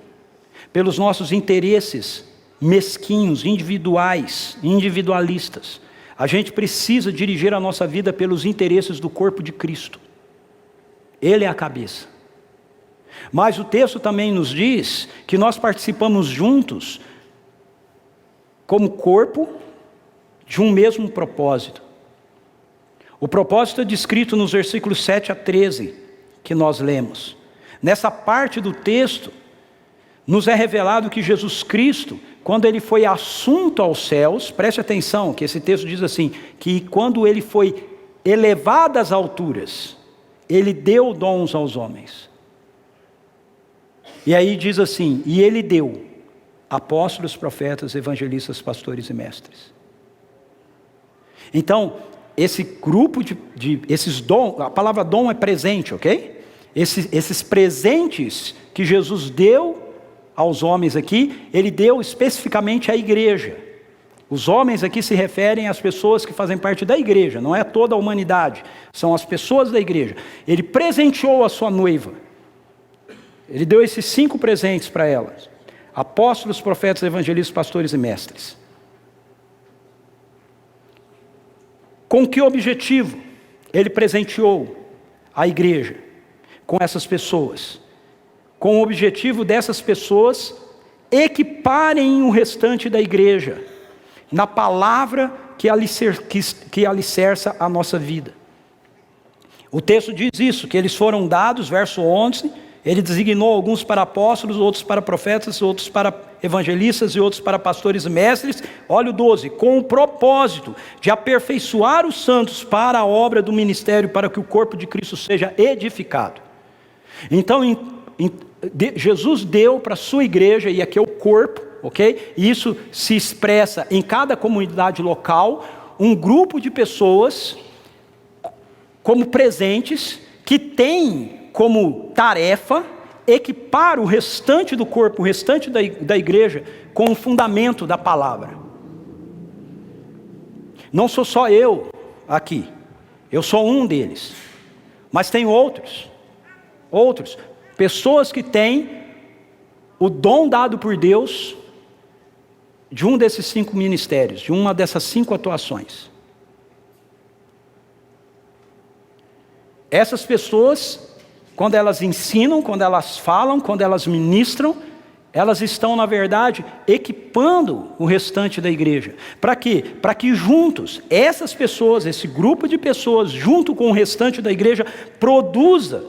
pelos nossos interesses mesquinhos, individuais, individualistas. A gente precisa dirigir a nossa vida pelos interesses do corpo de Cristo. Ele é a cabeça. Mas o texto também nos diz que nós participamos juntos como corpo de um mesmo propósito. O propósito é descrito nos versículos 7 a 13 que nós lemos. Nessa parte do texto, nos é revelado que Jesus Cristo, quando Ele foi assunto aos céus, preste atenção que esse texto diz assim, que quando Ele foi elevado às alturas, Ele deu dons aos homens. E aí diz assim, e Ele deu apóstolos, profetas, evangelistas, pastores e mestres. Então, esse grupo esses dons, a palavra dom é presente, ok? Esses presentes que Jesus deu aos homens aqui, Ele deu especificamente à igreja. Os homens aqui se referem às pessoas que fazem parte da igreja, não é toda a humanidade, são as pessoas da igreja. Ele presenteou a sua noiva. Ele deu esses 5 presentes para elas: apóstolos, profetas, evangelistas, pastores e mestres. Com que objetivo Ele presenteou a igreja com essas pessoas? Com o objetivo dessas pessoas equiparem o restante da igreja na palavra que alicerça a nossa vida. O texto diz isso, que eles foram dados, verso 11, Ele designou alguns para apóstolos, outros para profetas, outros para evangelistas e outros para pastores e mestres. Olha o 12, com o propósito de aperfeiçoar os santos para a obra do ministério, para que o corpo de Cristo seja edificado. Então, Jesus deu para a sua igreja, e aqui é o corpo, ok? E isso se expressa em cada comunidade local, um grupo de pessoas como presentes, que tem como tarefa equipar o restante do corpo, o restante da igreja, com o fundamento da palavra. Não sou só eu aqui, eu sou um deles, mas tem outros, pessoas que têm o dom dado por Deus de um desses 5 ministérios, de uma dessas 5 atuações. Essas pessoas, quando elas ensinam, quando elas falam, quando elas ministram, elas estão, na verdade, equipando o restante da igreja. Para quê? Para que juntos, essas pessoas, esse grupo de pessoas, junto com o restante da igreja, produza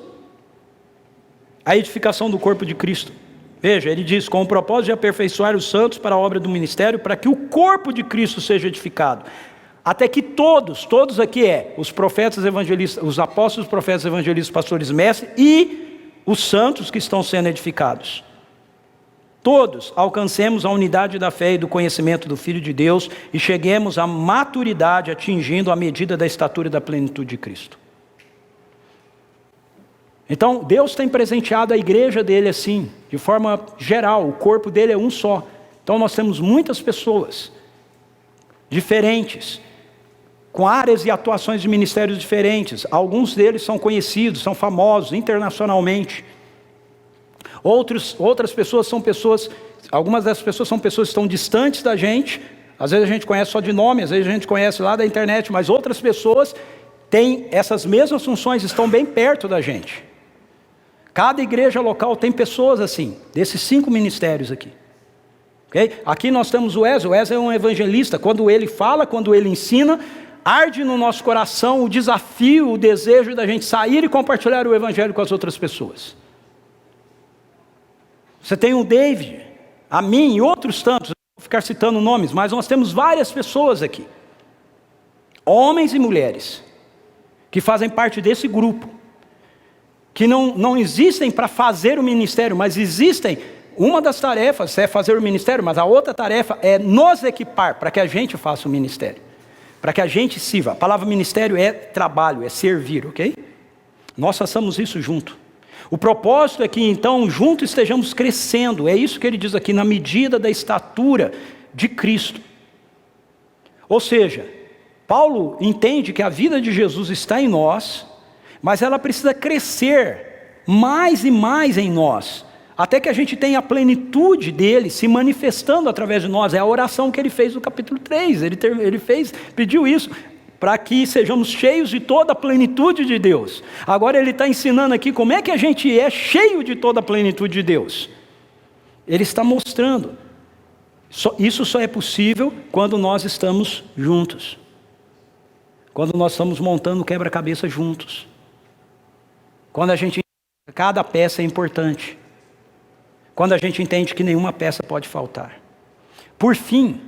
a edificação do corpo de Cristo. Veja, ele diz, com o propósito de aperfeiçoar os santos para a obra do ministério, para que o corpo de Cristo seja edificado. até que todos aqui os profetas evangelistas, os apóstolos, profetas evangelistas, pastores, mestres e os santos que estão sendo edificados. Todos alcancemos a unidade da fé e do conhecimento do Filho de Deus e cheguemos à maturidade, atingindo a medida da estatura e da plenitude de Cristo. Então, Deus tem presenteado a igreja dele assim, de forma geral, o corpo dele é um só. Então nós temos muitas pessoas diferentes, com áreas e atuações de ministérios diferentes. Alguns deles são conhecidos, são famosos internacionalmente. Outras pessoas são pessoas, algumas dessas pessoas são pessoas que estão distantes da gente. Às vezes a gente conhece só de nome, às vezes a gente conhece lá da internet, mas outras pessoas têm essas mesmas funções, estão bem perto da gente. Cada igreja local tem pessoas assim, desses 5 ministérios aqui. Okay? Aqui nós temos o Wesley é um evangelista. Quando ele fala, quando ele ensina, arde no nosso coração o desafio, o desejo da gente sair e compartilhar o evangelho com as outras pessoas. Você tem o David, a mim e outros tantos, não vou ficar citando nomes, mas nós temos várias pessoas aqui, homens e mulheres, que fazem parte desse grupo, que não existem para fazer o ministério, mas existem, uma das tarefas é fazer o ministério, mas a outra tarefa é nos equipar para que a gente faça o ministério, para que a gente sirva. A palavra ministério é trabalho, é servir, ok? Nós façamos isso junto. O propósito é que então juntos estejamos crescendo, é isso que ele diz aqui, na medida da estatura de Cristo. Ou seja, Paulo entende que a vida de Jesus está em nós, mas ela precisa crescer mais e mais em nós, até que a gente tenha a plenitude dele se manifestando através de nós. É a oração que ele fez no capítulo 3, ele pediu isso, para que sejamos cheios de toda a plenitude de Deus. Agora ele está ensinando aqui como é que a gente é cheio de toda a plenitude de Deus. Ele está mostrando, isso só é possível quando nós estamos juntos, quando nós estamos montando o quebra-cabeça juntos, quando a gente entende que cada peça é importante, quando a gente entende que nenhuma peça pode faltar. Por fim,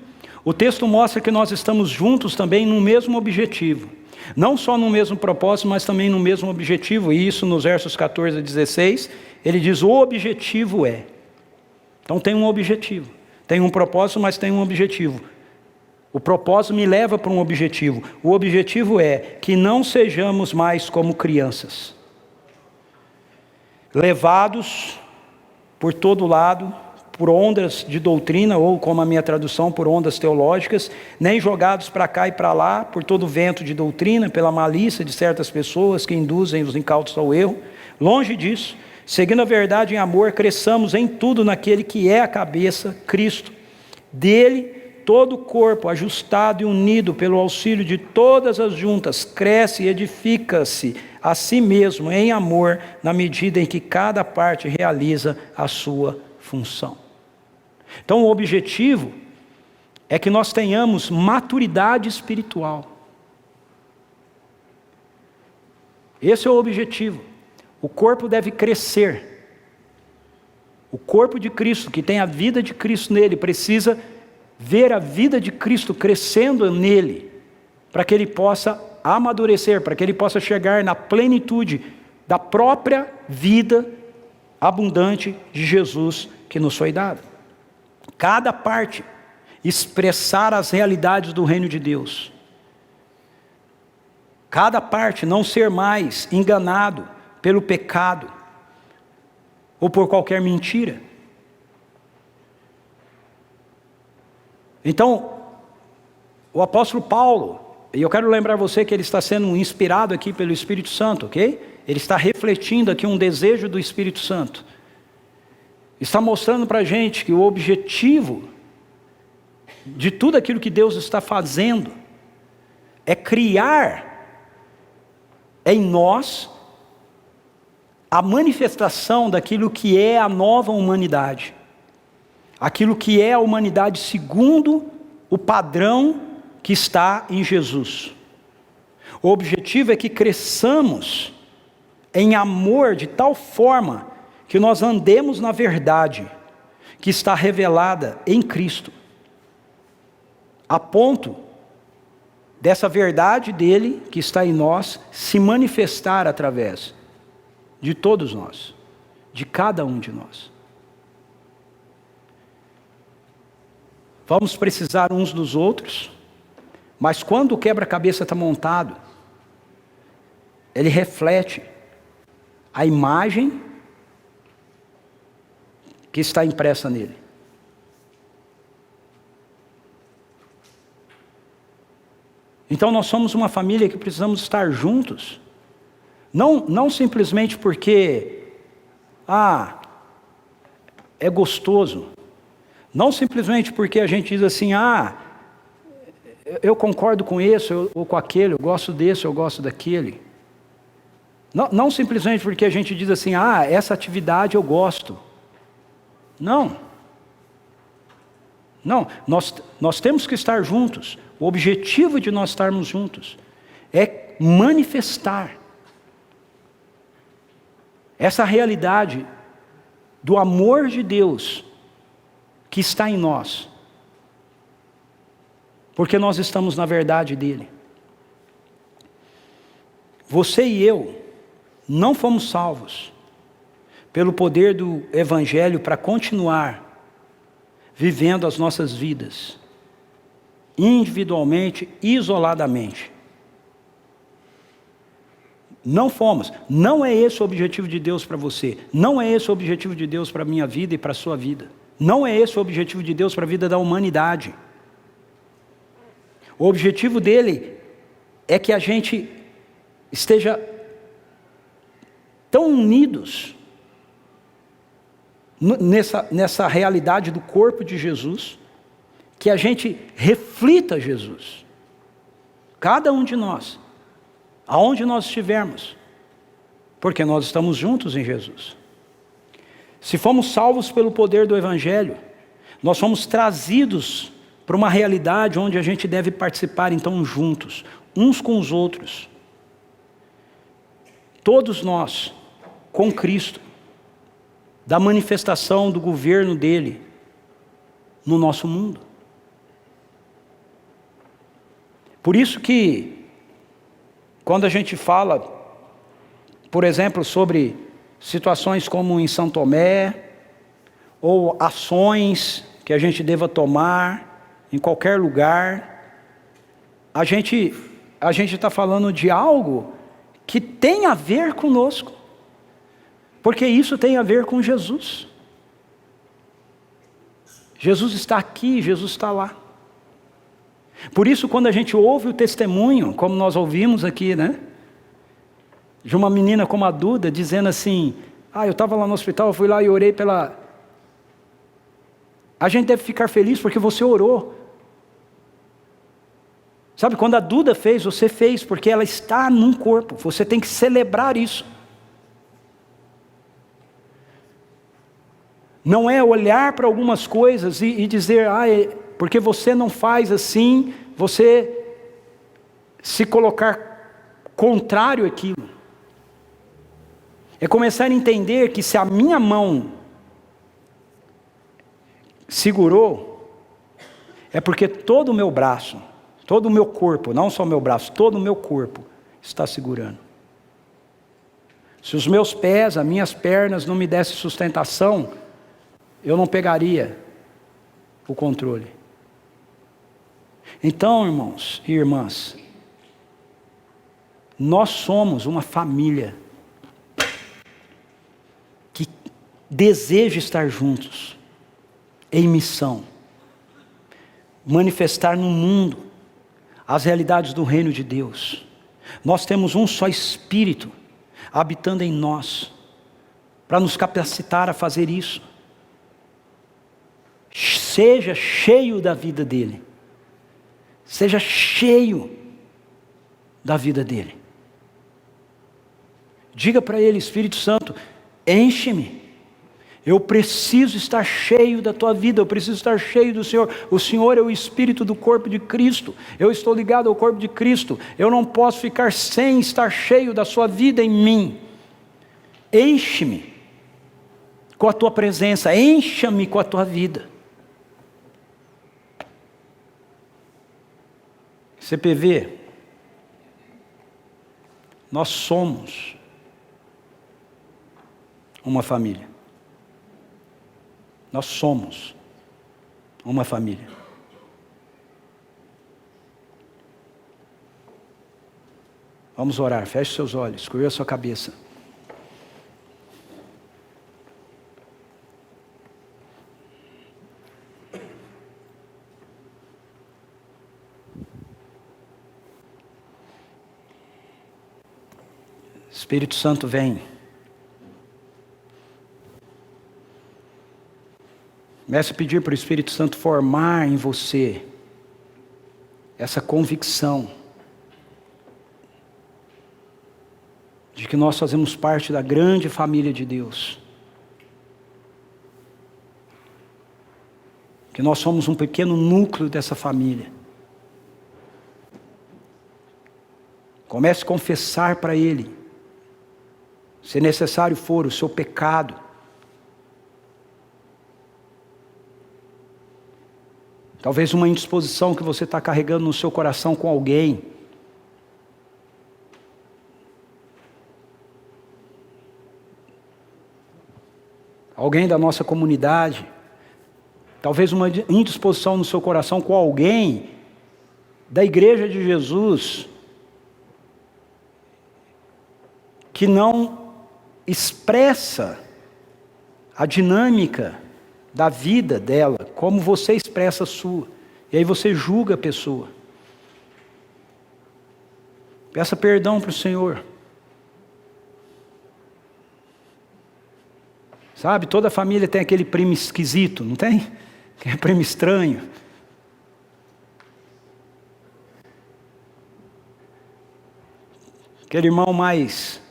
o texto mostra que nós estamos juntos também no mesmo objetivo. Não só no mesmo propósito, mas também no mesmo objetivo. E isso nos versos 14 a 16, ele diz: o objetivo é. Então tem um objetivo. Tem um propósito, mas tem um objetivo. O propósito me leva para um objetivo. O objetivo é que não sejamos mais como crianças, levados por todo lado, por ondas de doutrina, ou como a minha tradução, por ondas teológicas, nem jogados para cá e para lá, por todo vento de doutrina, pela malícia de certas pessoas que induzem os incautos ao erro. Longe disso, seguindo a verdade em amor, cresçamos em tudo naquele que é a cabeça, Cristo. Dele, todo o corpo, ajustado e unido pelo auxílio de todas as juntas, cresce e edifica-se a si mesmo em amor, na medida em que cada parte realiza a sua função. Então o objetivo é que nós tenhamos maturidade espiritual. Esse é o objetivo. O corpo deve crescer. O corpo de Cristo, que tem a vida de Cristo nele, precisa ver a vida de Cristo crescendo nele, para que ele possa amadurecer, para que ele possa chegar na plenitude da própria vida abundante de Jesus que nos foi dada. Cada parte expressar as realidades do reino de Deus. Cada parte não ser mais enganado pelo pecado ou por qualquer mentira. Então, o apóstolo Paulo, e eu quero lembrar você que ele está sendo inspirado aqui pelo Espírito Santo, ok? Ele está refletindo aqui um desejo do Espírito Santo. Está mostrando para a gente que o objetivo de tudo aquilo que Deus está fazendo é criar em nós a manifestação daquilo que é a nova humanidade. Aquilo que é a humanidade segundo o padrão que está em Jesus. O objetivo é que cresçamos em amor de tal forma que nós andemos na verdade que está revelada em Cristo, a ponto dessa verdade dele que está em nós se manifestar através de todos nós, de cada um de nós. Vamos precisar uns dos outros, mas quando o quebra-cabeça está montado, ele reflete a imagem que está impressa nele. Então nós somos uma família que precisamos estar juntos, não simplesmente porque, é gostoso, não simplesmente porque a gente diz assim, eu concordo com esse ou com aquele, eu gosto desse, eu gosto daquele. Não simplesmente porque a gente diz assim, essa atividade eu gosto. Não, nós temos que estar juntos. O objetivo de nós estarmos juntos é manifestar essa realidade do amor de Deus que está em nós, porque nós estamos na verdade dele. Você e eu não fomos salvos pelo poder do Evangelho para continuar vivendo as nossas vidas individualmente, isoladamente. Não fomos. Não é esse o objetivo de Deus para você. Não é esse o objetivo de Deus para a minha vida e para a sua vida. Não é esse o objetivo de Deus para a vida da humanidade. O objetivo dele é que a gente esteja tão unidos nessa realidade do corpo de Jesus, que a gente reflita Jesus. Cada um de nós, aonde nós estivermos, porque nós estamos juntos em Jesus. Se fomos salvos pelo poder do Evangelho, nós fomos trazidos para uma realidade onde a gente deve participar então juntos, uns com os outros. Todos nós, com Cristo, da manifestação do governo dele no nosso mundo. Por isso que, quando a gente fala, por exemplo, sobre situações como em São Tomé, ou ações que a gente deva tomar em qualquer lugar, a gente está falando de algo que tem a ver conosco, porque isso tem a ver com Jesus. Jesus está aqui, Jesus está lá. Por isso, quando a gente ouve o testemunho, como nós ouvimos aqui, né? De uma menina como a Duda, dizendo assim, eu estava lá no hospital, eu fui lá e orei pela... A gente deve ficar feliz porque você orou. Sabe, quando a Duda fez, você fez, porque ela está num corpo. Você tem que celebrar isso. Não é olhar para algumas coisas e dizer, porque você não faz assim, você se colocar contrário àquilo. É começar a entender que se a minha mão segurou, é porque todo o meu braço, todo o meu corpo, não só o meu braço, todo o meu corpo está segurando. Se os meus pés, as minhas pernas não me dessem sustentação, eu não pegaria o controle. Então, irmãos e irmãs, nós somos uma família que deseja estar juntos, em missão, manifestar no mundo as realidades do reino de Deus. Nós temos um só Espírito habitando em nós, para nos capacitar a fazer isso. Seja cheio da vida dele. Seja cheio da vida dele. Diga para ele, Espírito Santo, enche-me. Eu preciso estar cheio da tua vida, eu preciso estar cheio do Senhor. O Senhor é o Espírito do corpo de Cristo. Eu estou ligado ao corpo de Cristo. Eu não posso ficar sem estar cheio da sua vida em mim. Enche-me com a tua presença, encha-me com a tua vida. CPV, nós somos uma família. Nós somos uma família. Vamos orar, feche seus olhos, curva a sua cabeça. Espírito Santo vem. Comece a pedir para o Espírito Santo formar em você essa convicção de que nós fazemos parte da grande família de Deus. Que nós somos um pequeno núcleo dessa família. Comece a confessar para Ele, se necessário for, o seu pecado. Talvez uma indisposição que você está carregando no seu coração com alguém. Alguém da nossa comunidade. Talvez uma indisposição no seu coração com alguém da Igreja de Jesus que não expressa a dinâmica da vida dela, como você expressa a sua. E aí você julga a pessoa. Peça perdão para o Senhor. Sabe, toda família tem aquele primo esquisito, não tem? Aquele primo estranho. Aquele irmão mais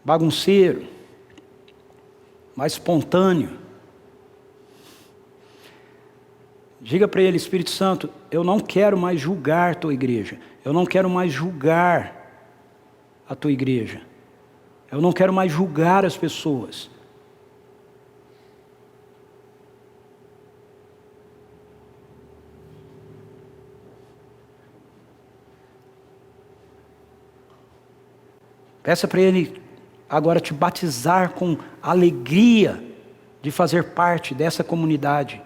bagunceiro, mais espontâneo. Diga para ele: Espírito Santo, eu não quero mais julgar a tua igreja. Eu não quero mais julgar a tua igreja. Eu não quero mais julgar as pessoas. Peça para ele agora te batizar com alegria de fazer parte dessa comunidade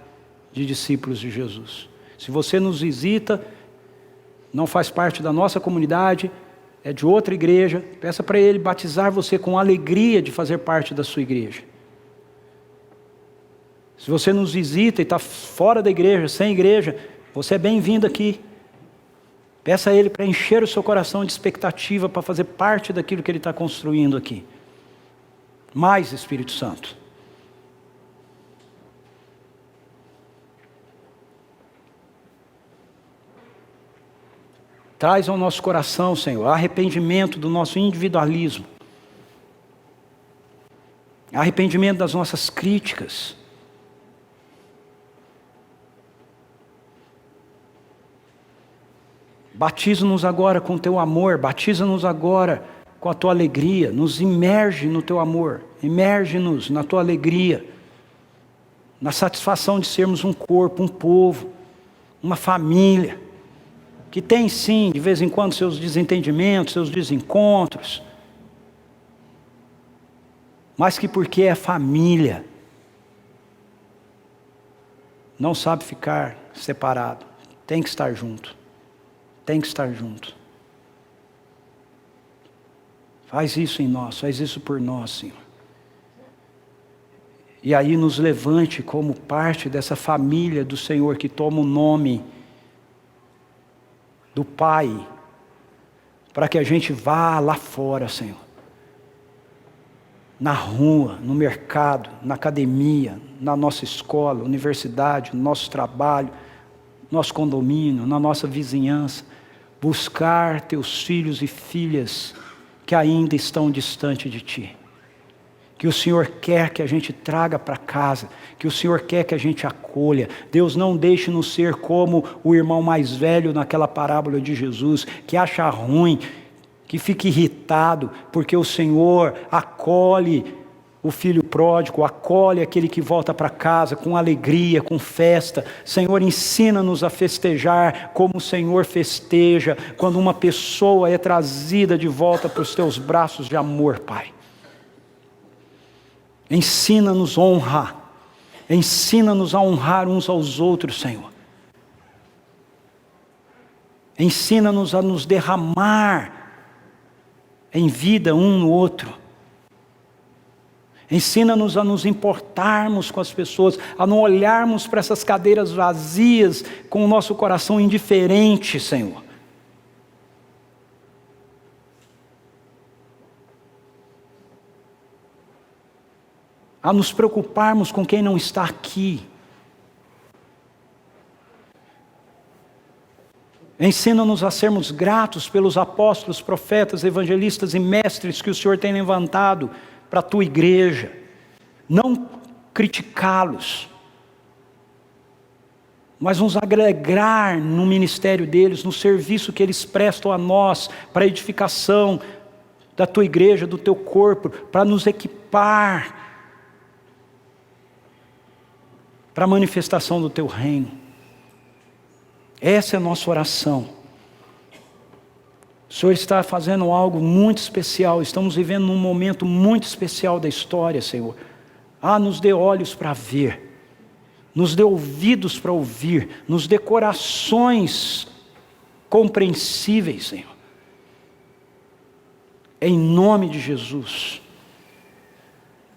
de discípulos de Jesus. Se você nos visita, não faz parte da nossa comunidade, é de outra igreja, peça para ele batizar você com alegria de fazer parte da sua igreja. Se você nos visita e está fora da igreja, sem igreja, você é bem-vindo aqui. Peça a Ele para encher o seu coração de expectativa para fazer parte daquilo que Ele está construindo aqui. Mais Espírito Santo. Traz ao nosso coração, Senhor, arrependimento do nosso individualismo. Arrependimento das nossas críticas. Batiza-nos agora com o teu amor, batiza-nos agora com a tua alegria, nos imerge no teu amor, imerge-nos na tua alegria, na satisfação de sermos um corpo, um povo, uma família, que tem sim, de vez em quando, seus desentendimentos, seus desencontros, mas que porque é família, não sabe ficar separado, tem que estar junto. Tem que estar junto. Faz isso em nós, faz isso por nós, Senhor. E aí nos levante como parte dessa família do Senhor que toma o nome do Pai, para que a gente vá lá fora, Senhor. Na rua, no mercado, na academia, na nossa escola, universidade, no nosso trabalho, nosso condomínio, na nossa vizinhança, buscar teus filhos e filhas que ainda estão distante de ti, que o Senhor quer que a gente traga para casa, que o Senhor quer que a gente acolha. Deus, não deixe-nos ser como o irmão mais velho naquela parábola de Jesus, que acha ruim, que fica irritado, porque o Senhor acolhe o filho pródigo, acolhe aquele que volta para casa com alegria, com festa. Senhor, ensina-nos a festejar como o Senhor festeja, quando uma pessoa é trazida de volta para os teus braços de amor, Pai. Ensina-nos honra, ensina-nos a honrar uns aos outros, Senhor. Ensina-nos a nos derramar em vida um no outro. Ensina-nos a nos importarmos com as pessoas, a não olharmos para essas cadeiras vazias com o nosso coração indiferente, Senhor. A nos preocuparmos com quem não está aqui. Ensina-nos a sermos gratos pelos apóstolos, profetas, evangelistas e mestres que o Senhor tem levantado para a tua igreja, não criticá-los, mas nos alegrar no ministério deles, no serviço que eles prestam a nós, para a edificação da tua igreja, do teu corpo, para nos equipar, para a manifestação do teu reino. Essa é a nossa oração. O Senhor está fazendo algo muito especial, estamos vivendo num momento muito especial da história, Senhor. Nos dê olhos para ver, nos dê ouvidos para ouvir, nos dê corações compreensíveis, Senhor. Em nome de Jesus.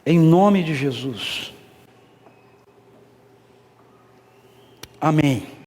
Em nome de Jesus. Amém.